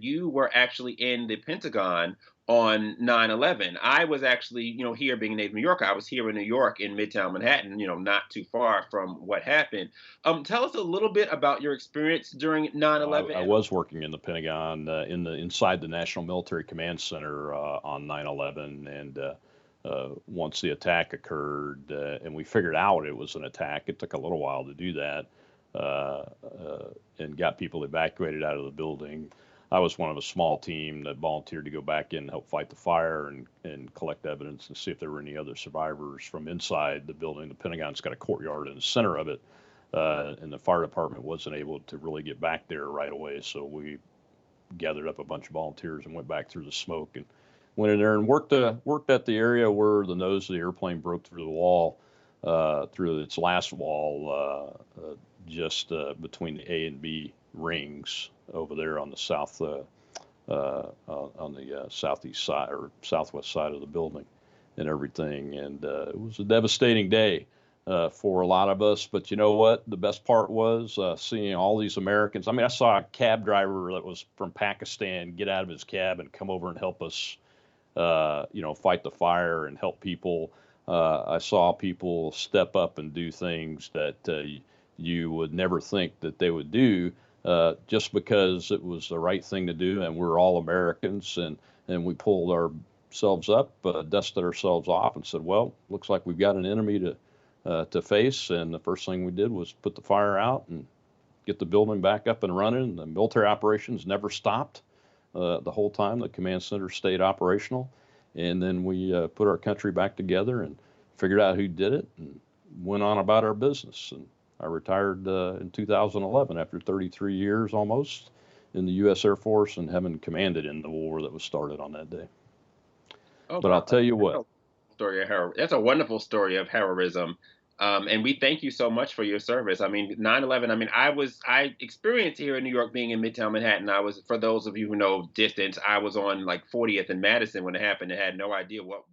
you were actually in the Pentagon on 9/11. I was actually, here being a native New Yorker, I was here in New York in Midtown Manhattan, not too far from what happened. Tell us a little bit about your experience during I 9/11 and was working in the Pentagon, inside the National Military Command Center on 9/11, and once the attack occurred, and we figured out it was an attack. It took a little while to do that, and got people evacuated out of the building. I was one of a small team that volunteered to go back in and help fight the fire and collect evidence and see if there were any other survivors from inside the building. The Pentagon's got a courtyard in the center of it, and the fire department wasn't able to really get back there right away. So we gathered up a bunch of volunteers and went back through the smoke and went in there and worked at the area where the nose of the airplane broke through the wall, through its last wall, just between the A and B rings over there on the southeast side or southwest side of the building and everything. And it was a devastating day for a lot of us. But you know what? The best part was seeing all these Americans. I mean, I saw a cab driver that was from Pakistan get out of his cab and come over and help us, fight the fire and help people. I saw people step up and do things that you would never think that they would do, just because it was the right thing to do, and we're all Americans, and we pulled ourselves up, dusted ourselves off, and said, "Well, looks like we've got an enemy to face." And the first thing we did was put the fire out and get the building back up and running. The military operations never stopped the whole time. The command center stayed operational, and then we put our country back together and figured out who did it and went on about our business. And I retired in 2011 after 33 years almost in the U.S. Air Force and having commanded in the war that was started on that day. Oh But I'll wow, tell you that's what, a story of That's a wonderful story of heroism. And we thank you so much for your service. I mean, 9/11. I mean, I experienced here in New York being in Midtown Manhattan. I was, for those of you who know distance, I was on like 40th and Madison when it happened and had no idea what